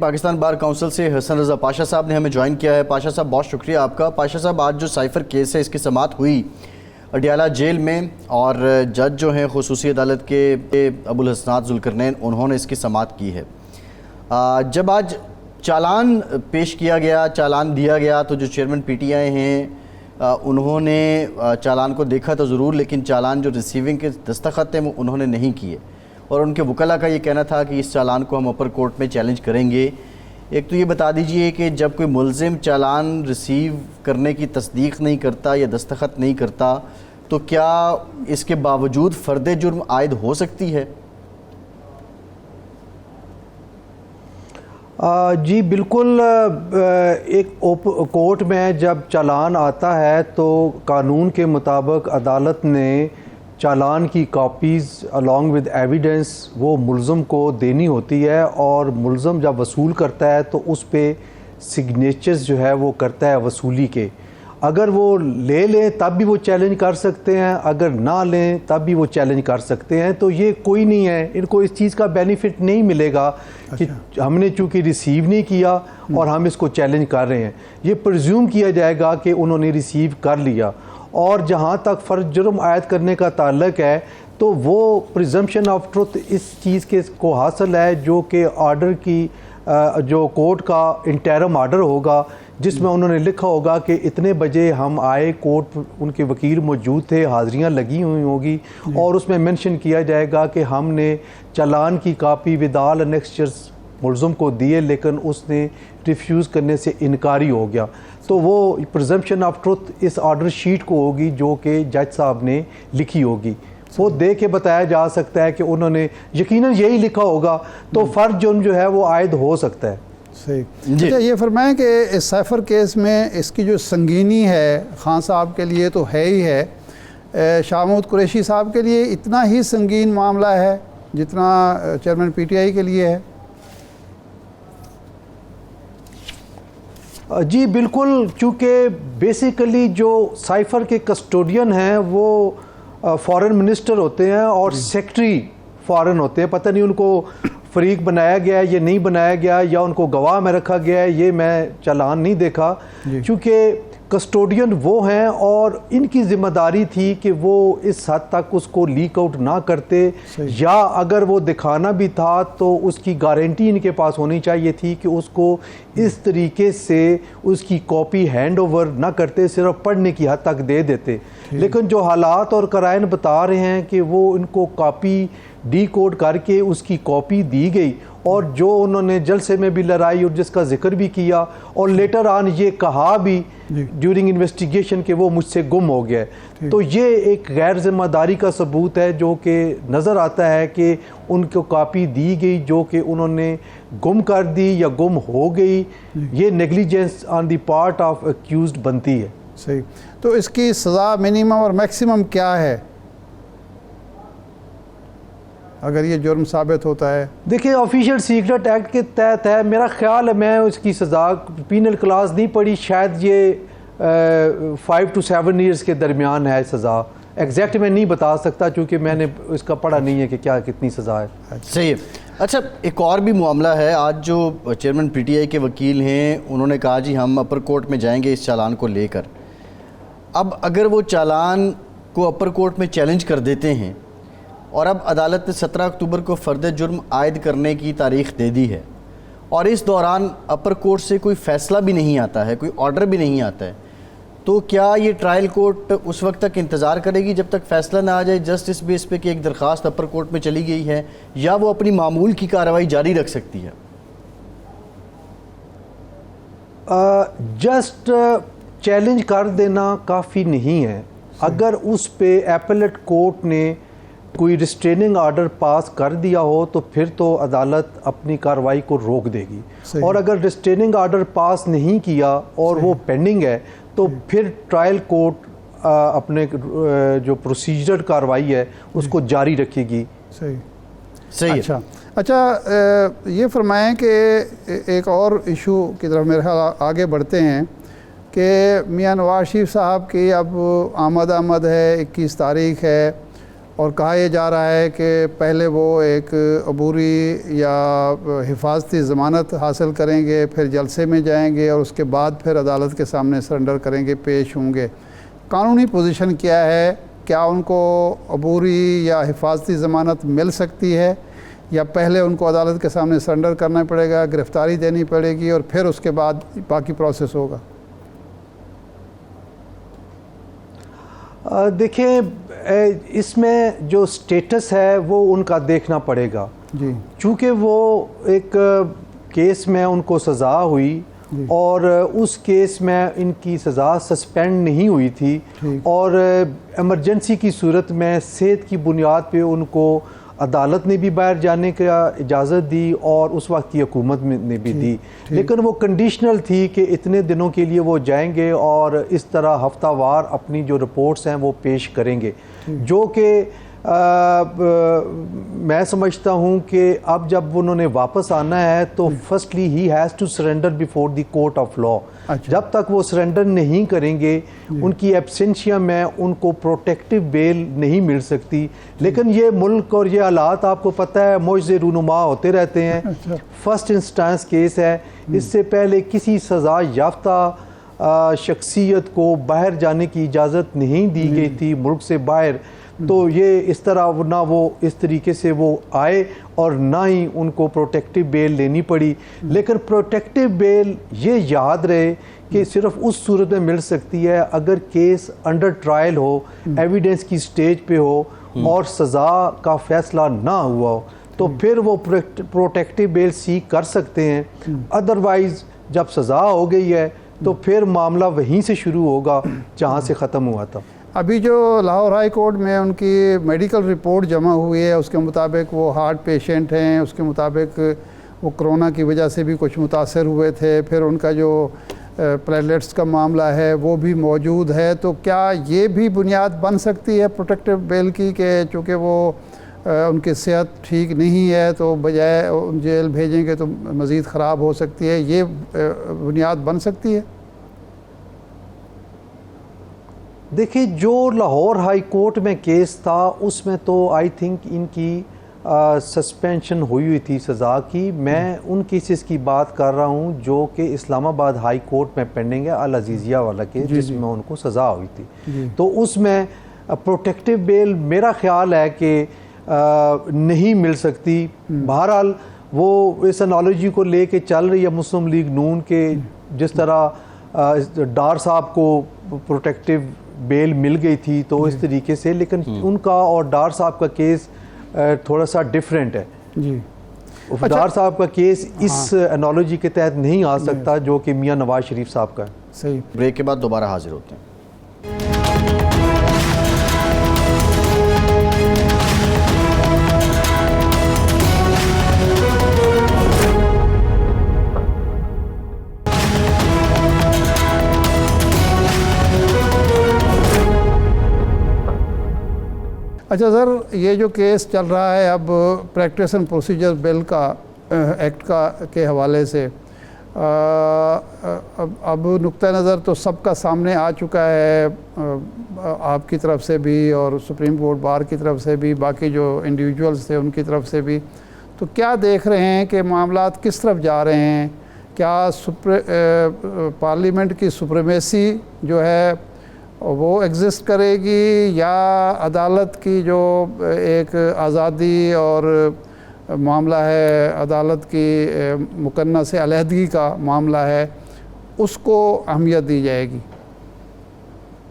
Pakistan bar council से हसन रज़ा पाशा साहब ने हमें ज्वाइन किया है। पाशा साहब बहुत शुक्रिया आपका। पाशा साहब, आज जो साइफ़र केस है इसकी समाअत हुई अडियाला जेल में और जज जो हैं खुसूसी अदालत के अबुल हसनात ज़ुल्करनैन, उन्होंने इसकी समाअत की है। जब आज चालान पेश किया गया, चालान दिया गया, तो जो चेयरमैन PTI हैं उन्होंने चालान को देखा तो ज़रूर, लेकिन चालान जो रिसीविंग के दस्तखत हैं वो उन्होंने नहीं किए और उनके वकला का ये कहना था कि इस चालान को हम अपर कोर्ट में चैलेंज करेंगे। एक तो ये बता दीजिए कि जब कोई मुल्ज़िम चालान रिसीव करने की तस्दीक नहीं करता या दस्तखत नहीं करता तो क्या इसके बावजूद फ़र्द जुर्म आयद हो सकती है? जी बिल्कुल। एक कोर्ट में जब चालान आता है तो कानून के मुताबिक अदालत ने चालान की कॉपीज़ अलॉन्ग विद एविडेंस वो मुल्ज़म को देनी होती है और मुल्ज़म जब वसूल करता है तो उस पे सिग्नेचर्स जो है वो करता है वसूली के। अगर वो ले लें तब भी वो चैलेंज कर सकते हैं, अगर ना लें तब भी वो चैलेंज कर सकते हैं। तो ये कोई नहीं है, इनको इस चीज़ का बेनिफिट नहीं मिलेगा कि हमने चूँकि रिसीव नहीं किया और हम इसको चैलेंज कर रहे हैं। ये प्रिज्यूम किया जाएगा कि उन्होंने रिसीव कर लिया। और जहाँ तक फ़र्ज जुर्म आयद करने का ताल्लुक है तो वो प्रिजम्पशन ऑफ ट्रुथ इस चीज़ के को हासिल है जो कि ऑर्डर की जो कोर्ट का इंटरम ऑर्डर होगा जिसमें उन्होंने लिखा होगा कि इतने बजे हम आए, कोर्ट उनके वकील मौजूद थे, हाज़िरियाँ लगी हुई होगी और उसमें मेंशन किया जाएगा कि हमने चालान की कापी विद ऑल एनेक्स्चर्स मुल्ज़म को दिए लेकिन उसने रिफ्यूज़ करने से इनकारी हो गया। तो वो प्रिजम्पशन ऑफ ट्रुथ इस ऑर्डर शीट को होगी जो कि जज साहब ने लिखी होगी। वो दे के बताया जा सकता है कि उन्होंने यकीनन यही लिखा होगा तो फ़र्ज जुर्म जो है वो आयद हो सकता है। सही। अच्छा, ये फरमाएं कि इस साइफ़र केस में इसकी जो संगीनी है खान साहब के लिए तो है ही है, शाह महमूद कुरैशी साहब के लिए इतना ही संगीन मामला है जितना चेयरमैन PTI के लिए है? जी बिल्कुल, चूँकि बेसिकली जो साइफ़र के कस्टोडियन हैं वो फॉरेन मिनिस्टर होते हैं और सेक्रेटरी फॉरेन होते हैं। पता नहीं उनको फरीक बनाया गया है, ये नहीं बनाया गया, या उनको गवाह में रखा गया है, ये मैं चालान नहीं देखा। क्योंकि कस्टोडियन वो हैं और इनकी ज़िम्मेदारी थी कि वो इस हद तक उसको लीक आउट ना करते, या अगर वो दिखाना भी था तो उसकी गारंटी इनके पास होनी चाहिए थी कि उसको इस तरीके से उसकी कॉपी हैंड ओवर ना करते, सिर्फ पढ़ने की हद तक दे देते। लेकिन जो हालात और कराइन बता रहे हैं कि वो इनको कॉपी डीकोड करके उसकी कॉपी दी गई और जो उन्होंने जलसे में भी लड़ाई और जिसका जिक्र भी किया और लेटर ऑन ये कहा भी ड्यूरिंग इन्वेस्टिगेशन कि वो मुझसे गुम हो गया है। तो ये एक गैर जिम्मेदारी का सबूत है जो कि नज़र आता है कि उनको कॉपी दी गई जो कि उन्होंने गुम कर दी या गुम हो गई। ये negligence on the part of accused बनती है। सही। तो इसकी सज़ा मिनिमम और मैक्सिमम क्या है अगर ये जुर्म साबित होता है? देखिए, ऑफिशियल सीक्रेट एक्ट के तहत है। मेरा ख्याल है, मैं उसकी सज़ा पीनल क्लास नहीं पढ़ी, शायद ये 5 to 7 ईयर्स के दरमियान है सज़ा। एग्जैक्ट मैं नहीं बता सकता क्योंकि मैंने इसका पढ़ा नहीं है कि क्या कितनी सज़ा है। सही है। अच्छा, एक और भी मामला है। आज जो चेयरमैन PTI के वकील हैं उन्होंने कहा जी हम अपर कोर्ट में जाएंगे इस चालान को लेकर। अब अगर वो चालान को अपर कोर्ट में चैलेंज कर देते हैं और अब अदालत ने 17 अक्टूबर को फ़र्द जुर्म आयद करने की तारीख़ दे दी है और इस दौरान अपर कोर्ट से कोई फ़ैसला भी नहीं आता है, कोई ऑर्डर भी नहीं आता है, तो क्या ये ट्रायल कोर्ट उस वक्त तक इंतज़ार करेगी जब तक फ़ैसला ना आ जाए जस्ट इस बेस पे कि एक दरख्वास्त अपर कोर्ट में चली गई है, या वो अपनी मामूल की कार्रवाई जारी रख सकती है? जस्ट चैलेंज कर देना काफ़ी नहीं है। अगर उस पे एपेलेट कोर्ट ने कोई रिस्ट्रेनिंग ऑर्डर पास कर दिया हो तो फिर तो अदालत अपनी कार्रवाई को रोक देगी। और अगर रिस्ट्रेनिंग ऑर्डर पास नहीं किया और वो पेंडिंग है तो फिर ट्रायल कोर्ट अपने जो प्रोसीजर कार्रवाई है उसको जारी रखेगी। सही। सही। अच्छा, ये फरमाएं कि एक और इशू की तरफ मेरे ख्याल आगे बढ़ते हैं कि मियां नवाज शरीफ साहब की अब आमद है, 21 तारीख है और कहा यह जा रहा है कि पहले वो एक अबूरी या हिफाजती ज़मानत हासिल करेंगे, फिर जलसे में जाएंगे और उसके बाद फिर अदालत के सामने सरेंडर करेंगे, पेश होंगे। कानूनी पोजीशन क्या है? क्या उनको अबूरी या हिफाजती ज़मानत मिल सकती है, या पहले उनको अदालत के सामने सरेंडर करना पड़ेगा, गिरफ़्तारी देनी पड़ेगी और फिर उसके बाद बाकी प्रोसेस होगा? देखिए, इसमें जो स्टेटस है वो उनका देखना पड़ेगा जी। चूँकि वो एक केस में उनको सज़ा हुई और उस केस में इनकी सज़ा सस्पेंड नहीं हुई थी और इमरजेंसी की सूरत में सेहत की बुनियाद पे उनको अदालत ने भी बाहर जाने का इजाज़त दी और उस वक्त की हुकूमत ने भी दी, लेकिन वो कंडीशनल थी कि इतने दिनों के लिए वो जाएंगे और इस तरह हफ्तावार अपनी जो रिपोर्ट्स हैं वो पेश करेंगे, जो कि मैं समझता हूँ कि अब जब उन्होंने वापस आना है तो firstly he has to surrender before the court of law. जब तक वो सरेंडर नहीं करेंगे उनकी एब्सेंशिया में उनको प्रोटेक्टिव बेल नहीं मिल सकती। लेकिन ये मुल्क और ये हालात आपको पता है मुझसे रूनुमा होते रहते हैं। फर्स्ट इंस्टेंस केस है, इससे पहले किसी सज़ा याफ्ता शख्सियत को बाहर जाने की इजाज़त नहीं दी गई थी मुल्क से बाहर, तो ये इस तरह ना वो इस तरीके से वो आए और ना ही उनको प्रोटेक्टिव बेल लेनी पड़ी। लेकिन प्रोटेक्टिव बेल ये याद रहे कि सिर्फ उस सूरत में मिल सकती है अगर केस अंडर ट्रायल हो, एविडेंस की स्टेज पे हो और सज़ा का फैसला ना हुआ हो, तो फिर वो प्रोटेक्टिव बेल सीख कर सकते हैं। अदरवाइज़ जब सज़ा हो गई है तो फिर मामला वहीं से शुरू होगा जहाँ से ख़त्म हुआ था। अभी जो लाहौर हाई कोर्ट में उनकी मेडिकल रिपोर्ट जमा हुई है उसके मुताबिक वो हार्ट पेशेंट हैं, उसके मुताबिक वो कोरोना की वजह से भी कुछ मुतासर हुए थे, फिर उनका जो प्लेटलेट्स का मामला है वो भी मौजूद है। तो क्या ये भी बुनियाद बन सकती है प्रोटेक्टिव बेल की कि चूँकि वो उनकी सेहत ठीक नहीं है तो बजाय जेल भेजेंगे तो मज़ीद ख़राब हो सकती है, ये बुनियाद बन सकती है? देखिए, जो लाहौर हाई कोर्ट में केस था उसमें तो आई थिंक इनकी सस्पेंशन हुई थी सज़ा की। मैं उन केसेस की बात कर रहा हूँ जो कि इस्लामाबाद हाई कोर्ट में पेंडिंग है, अल अजीज़िया वाला केस जिसमें उनको सज़ा हुई थी। तो उसमें प्रोटेक्टिव बेल मेरा ख्याल है कि नहीं मिल सकती। बहरहाल वो इस एनालॉजी को लेके चल रही है मुस्लिम लीग नून के, जिस तरह डार साहब को प्रोटेक्टिव बेल मिल गई थी तो इस तरीके से, लेकिन उनका और डार साहब का केस थोड़ा सा डिफरेंट है जी। डार साहब का केस इस एनालॉजी के तहत नहीं आ सकता जो कि मियां नवाज शरीफ साहब का है। सही। ब्रेक के बाद दोबारा हाजिर होते हैं। अच्छा सर, ये जो केस चल रहा है अब प्रैक्टिस एंड प्रोसीजर बिल का एक्ट का के हवाले से, अब नुक्ता नज़र तो सबका सामने आ चुका है, आपकी तरफ से भी और सुप्रीम कोर्ट बार की तरफ से भी, बाकी जो इंडिविजुअल्स थे उनकी तरफ से भी। तो क्या देख रहे हैं कि मामलात किस तरफ जा रहे हैं? क्या पार्लियामेंट की सुप्रीमेसी जो है वो एग्जिस्ट करेगी, या अदालत की जो एक आज़ादी और मामला है, अदालत की मुकन्ना से अलहदगी का मामला है, उसको अहमियत दी जाएगी?